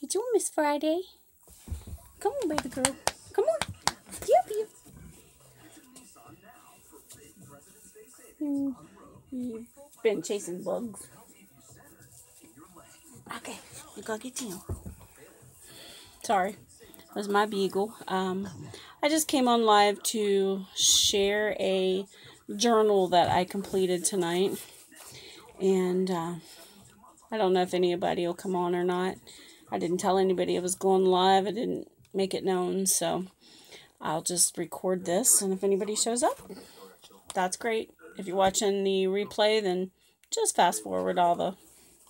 you doing, Miss Friday? Come on, baby girl. Come on. Yep. You've been chasing bugs. Okay, we gotta get you. Sorry, that was my beagle. I just came on live to share a journal that I completed tonight. And I don't know if anybody will come on or not. I didn't tell anybody it was going live. I didn't make it known, so I'll just record this, and if anybody shows up, that's great. If you're watching the replay, then just fast forward all the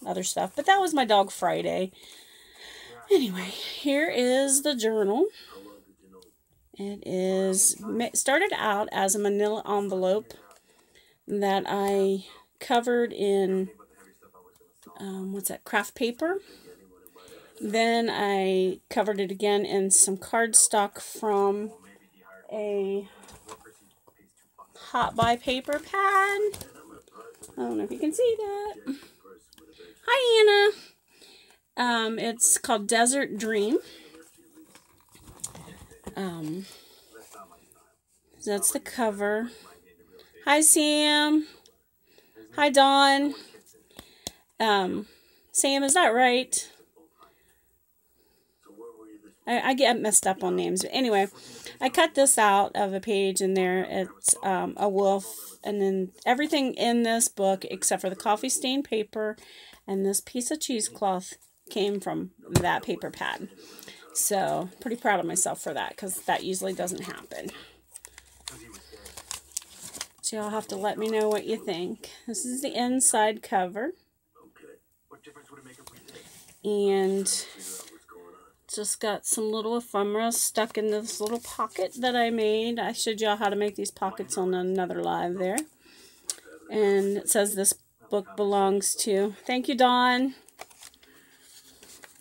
other stuff. But that was my dog Friday. Anyway, here is the journal. It started out as a manila envelope that I covered in craft paper. Then I covered it again in some cardstock from a Hot Buy paper pad. I don't know if you can see that. Hi, Anna. It's called Desert Dream. That's the cover. Hi, Sam. Hi, Dawn. Sam, is that right? I get messed up on names. But anyway, I cut this out of a page in there. It's a wolf. And then everything in this book, except for the coffee stain paper and this piece of cheesecloth, came from that paper pad. So, pretty proud of myself for that, because that usually doesn't happen. So, y'all have to let me know what you think. This is the inside cover. And just got some little ephemera stuck in this little pocket that I made. I showed y'all how to make these pockets on another live there. And it says this book belongs to... Thank you, Dawn.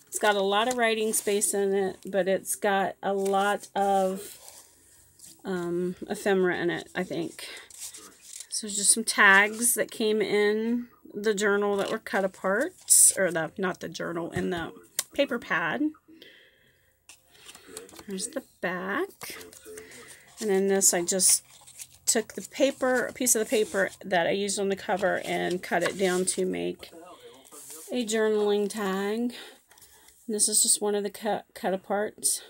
It's got a lot of writing space in it, but it's got a lot of ephemera in it, I think. So just some tags that came in the journal that were cut apart. Or not the journal, in the paper pad. There's the back. And then this, I just took the paper, a piece of the paper that I used on the cover, and cut it down to make a journaling tag. And this is just one of the cut aparts.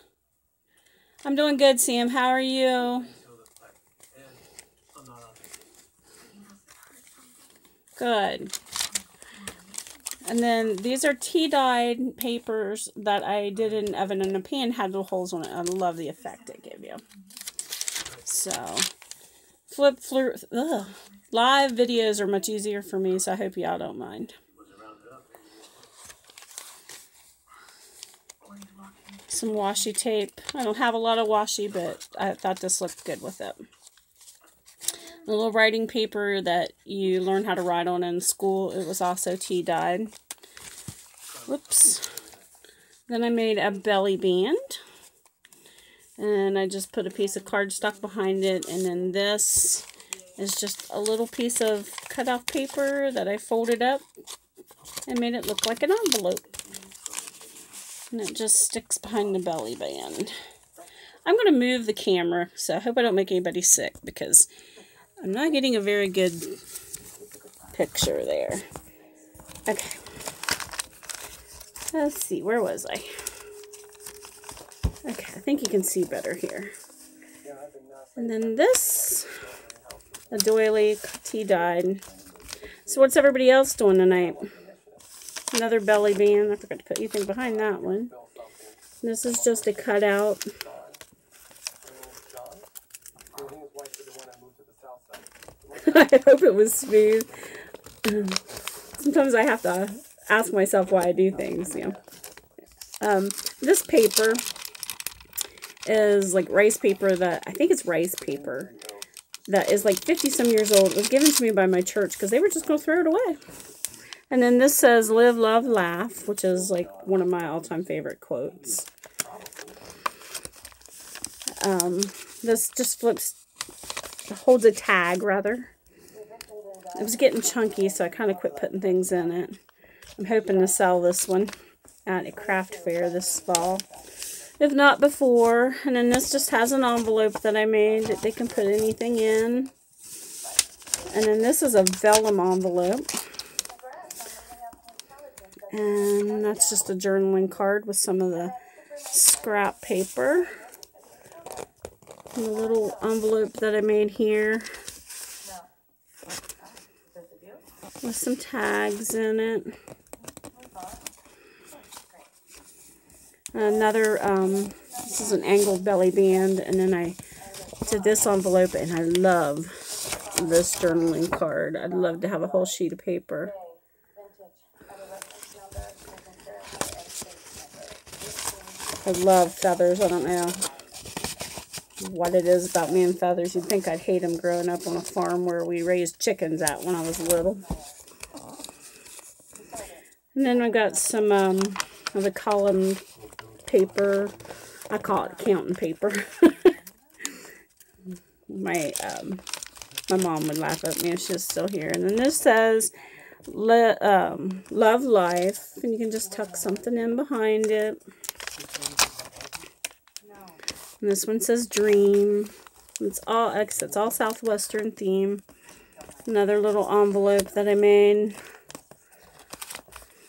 I'm doing good, Sam. How are you? Good. And then these are tea-dyed papers that I did in an oven, and the pan had little holes on it. I love the effect it gave you. So, flip through. Live videos are much easier for me, so I hope y'all don't mind. Some washi tape. I don't have a lot of washi, but I thought this looked good with it. A little writing paper that you learn how to write on in school. It was also tea-dyed. Whoops. Then I made a belly band. And I just put a piece of cardstock behind it. And then this is just a little piece of cut-off paper that I folded up and made it look like an envelope. And it just sticks behind the belly band. I'm going to move the camera, so I hope I don't make anybody sick, because I'm not getting a very good picture there. Okay. Let's see, where was I? Okay, I think you can see better here. And then this, a doily, tea-dyed. So what's everybody else doing tonight? Another belly band. I forgot to put anything behind that one. This is just a cutout. I hope it was smooth. Sometimes I have to ask myself why I do things, you know. This paper is like rice paper that, I think it's rice paper, that is like 50-some years old. It was given to me by my church because they were just going to throw it away. And then this says, live, love, laugh, which is like one of my all-time favorite quotes. This just holds a tag, rather. It was getting chunky, so I kind of quit putting things in it. I'm hoping to sell this one. at a craft fair this fall, if not before. And then this just has an envelope that I made that they can put anything in. And then this is a vellum envelope. And that's just a journaling card with some of the scrap paper. And a little envelope that I made here with some tags in it. Another, this is an angled belly band, and then I did this envelope, and I love this journaling card. I'd love to have a whole sheet of paper. I love feathers. I don't know what it is about me and feathers. You'd think I'd hate them growing up on a farm where we raised chickens at when I was little. And then I got some of the column paper. I call it counting paper. My mom would laugh at me if she was still here. And then this says Love Life, and you can just tuck something in behind it. And this one says Dream. It's all Southwestern theme. Another little envelope that I made.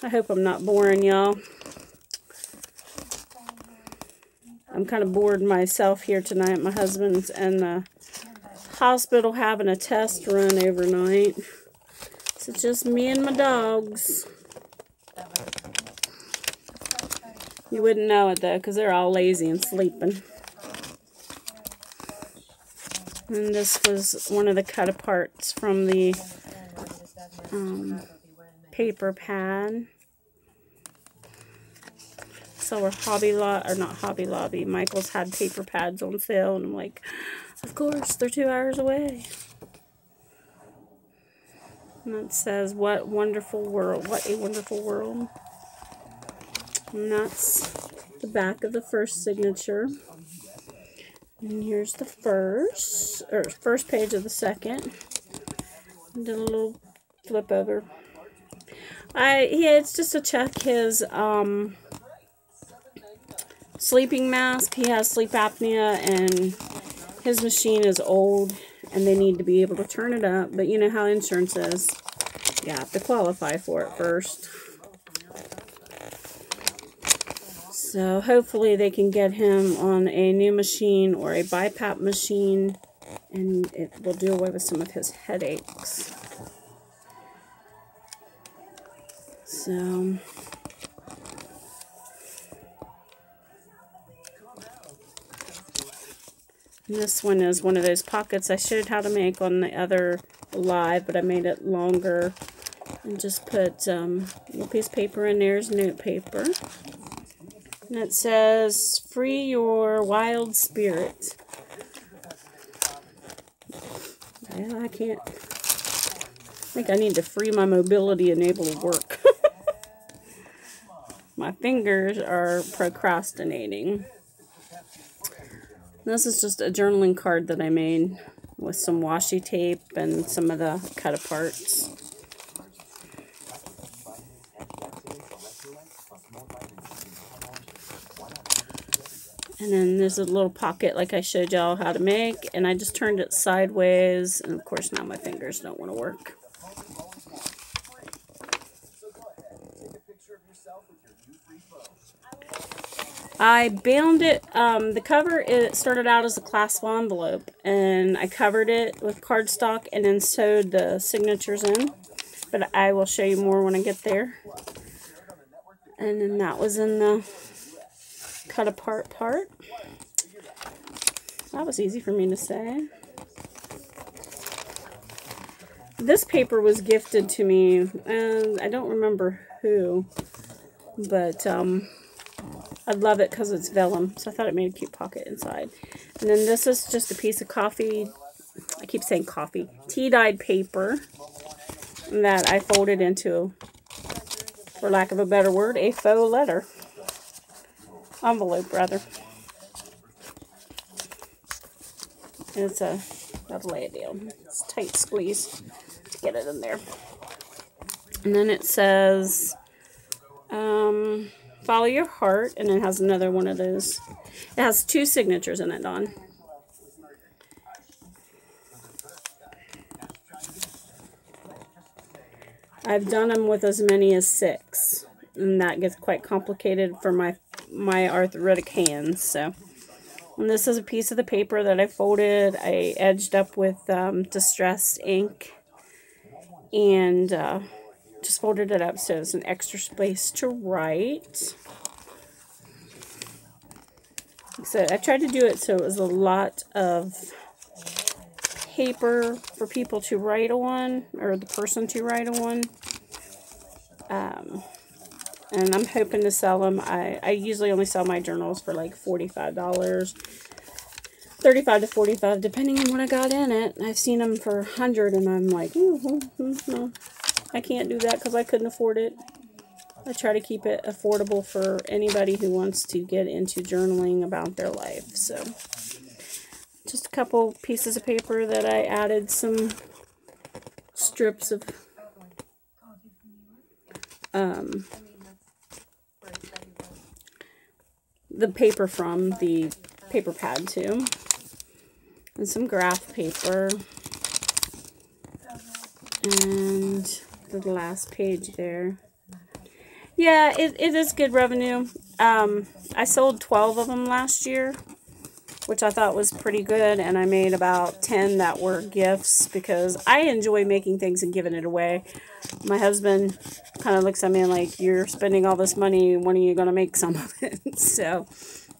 I hope I'm not boring y'all. I'm kind of bored myself here tonight. My husband's in the hospital having a test run overnight. So it's just me and my dogs. You wouldn't know it though, because they're all lazy and sleeping. And this was one of the cut aparts from the paper pad. So we're Hobby Lobby. Michael's had paper pads on sale, and I'm like, of course, they're 2 hours away. And it says, what wonderful world, what a wonderful world. And that's the back of the first signature. And here's the first page of the second. And did a little flip over. It's just to check his sleeping mask. He has sleep apnea, and his machine is old, and they need to be able to turn it up. But you know how insurance is. You have to qualify for it first. So hopefully they can get him on a new machine or a BiPAP machine, and it will do away with some of his headaches. So this one is one of those pockets I showed how to make on the other live, but I made it longer and just put a little piece of paper in there as note paper. And it says, free your wild spirit. Well, I think I need to free my mobility and able to work. My fingers are procrastinating. This is just a journaling card that I made with some washi tape and some of the cut aparts. And then there's a little pocket like I showed y'all how to make, and I just turned it sideways, and of course now my fingers don't want to work. I bound it, the cover, it started out as a classful envelope, and I covered it with cardstock and then sewed the signatures in, but I will show you more when I get there. And then that was in the cut apart part. That was easy for me to say. This paper was gifted to me, and I don't remember who, but I love it because it's vellum, so I thought it made a cute pocket inside. And then this is just a piece of coffee, I keep saying coffee, tea-dyed paper that I folded into, for lack of a better word, a faux letter. Envelope, rather. And it's I'll lay it down. It's a tight squeeze to get it in there. And then it says, Follow Your Heart, and it has another one of those. It has 2 signatures in it, Dawn. I've done them with as many as 6, and that gets quite complicated for my arthritic hands. So, and this is a piece of the paper that I folded. I edged up with distressed ink, and just folded it up so it's an extra space to write. So I tried to do it so it was a lot of paper for people to write on, or the person to write on. And I'm hoping to sell them. I usually only sell my journals for like $45, $35 to $45, depending on what I got in it. I've seen them for $100, and I'm like, no, I can't do that because I couldn't afford it. I try to keep it affordable for anybody who wants to get into journaling about their life. So, just a couple pieces of paper that I added some strips of the paper from the paper pad too, and some graph paper, and the last page there. Yeah, it is good revenue. I sold 12 of them last year, which I thought was pretty good, and I made about 10 that were gifts because I enjoy making things and giving it away. My husband kind of looks at me like, you're spending all this money, when are you going to make some of it? So,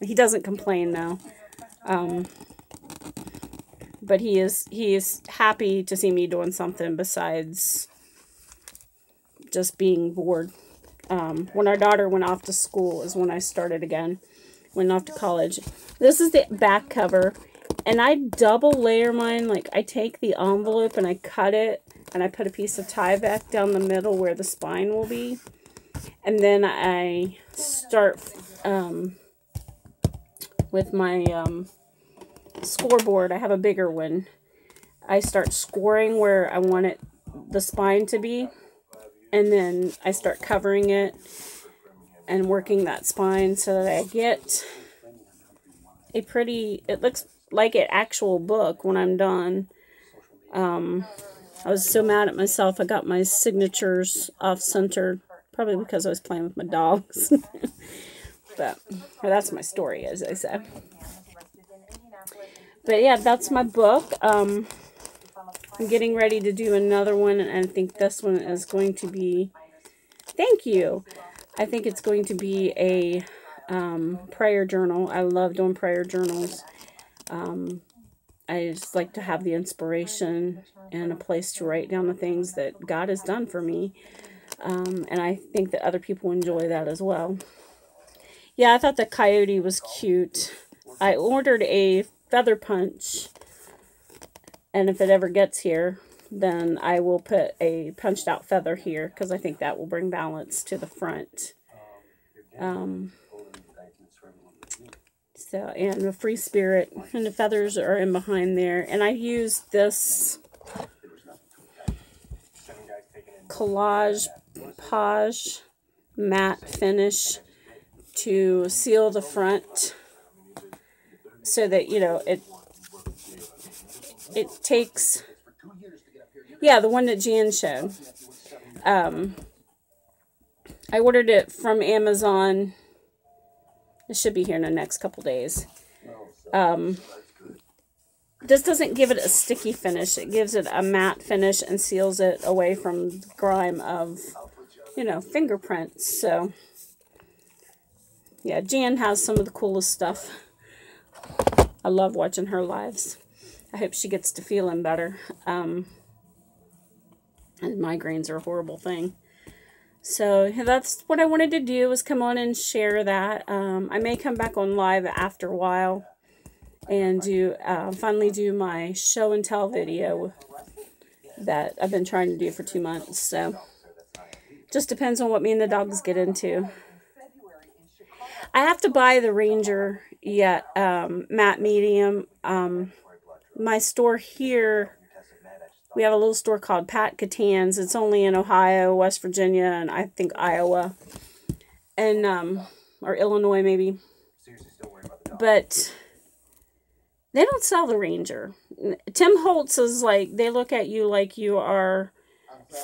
he doesn't complain now. But he is happy to see me doing something besides just being bored. When our daughter went off to school is when I started again. Went off to college. This is the back cover, and I double layer mine. Like, I take the envelope and I cut it, and I put a piece of Tyvek down the middle where the spine will be, and then I start with my scoreboard. I have a bigger one. I start scoring where I want the spine to be, and then I start covering it and working that spine so that I get a pretty, it looks like an actual book when I'm done. I was so mad at myself. I got my signatures off-centered, probably because I was playing with my dogs. But that's my story, as I said. But yeah, that's my book. I'm getting ready to do another one, and I think this one is going to be, thank you. I think it's going to be a prayer journal. I love doing prayer journals. I just like to have the inspiration and a place to write down the things that God has done for me. And I think that other people enjoy that as well. Yeah, I thought the coyote was cute. I ordered a feather punch, and if it ever gets here, then I will put a punched out feather here, because I think that will bring balance to the front. So, and a free spirit, and the feathers are in behind there. And I used this Collage Page matte finish to seal the front, so that, you know, it takes, yeah, the one that Jan showed. I ordered it from Amazon. It should be here in the next couple days. This doesn't give it a sticky finish. It gives it a matte finish and seals it away from the grime of, you know, fingerprints. So, yeah, Jan has some of the coolest stuff. I love watching her lives. I hope she gets to feeling better. And migraines are a horrible thing. So that's what I wanted to do, was come on and share that. I may come back on live after a while and do finally do my show and tell video that I've been trying to do for 2 months. So just depends on what me and the dogs get into. I have to buy the Ranger yet matte medium. My store here, we have a little store called Pat Catan's. It's only in Ohio, West Virginia, and I think Iowa. and or Illinois maybe. But they don't sell the Ranger. Tim Holtz is like, they look at you like you are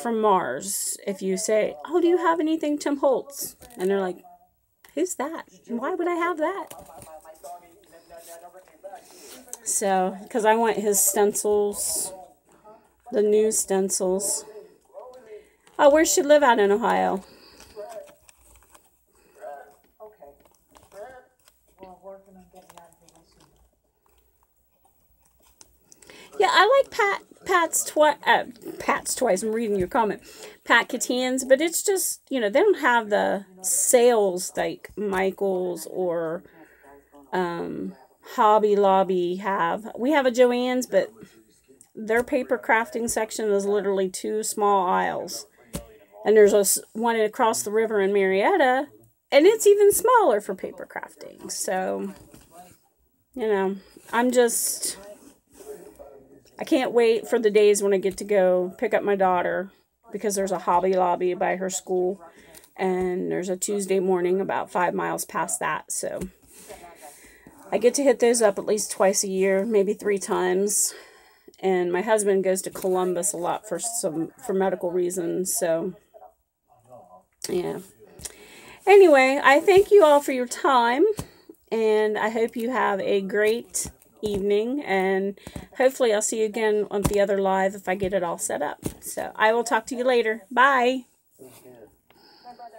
from Mars. If you say, oh, do you have anything Tim Holtz? And they're like, who's that? Why would I have that? So, because I want his stencils, the new stencils. Oh, where's she live out in Ohio? Yeah, I like Pat's Twice. I'm reading your comment. Pat Catan's, but it's just, you know, they don't have the sales like Michael's or Hobby Lobby have. We have a Joann's, but their paper crafting section is literally 2 small aisles. And there's one across the river in Marietta, and it's even smaller for paper crafting. So, you know, I can't wait for the days when I get to go pick up my daughter, because there's a Hobby Lobby by her school, and there's a Tuesday morning about 5 miles past that. So I get to hit those up at least twice a year, maybe 3 times. And my husband goes to Columbus a lot for medical reasons. So yeah. Anyway, I thank you all for your time, and I hope you have a great evening, and hopefully I'll see you again on the other live if I get it all set up. So I will talk to you later. Bye. My brother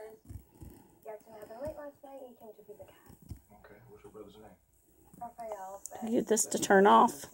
had been late last night. He came to feed the cat. Okay, what's your brother's name? Raphael. Get this to turn off.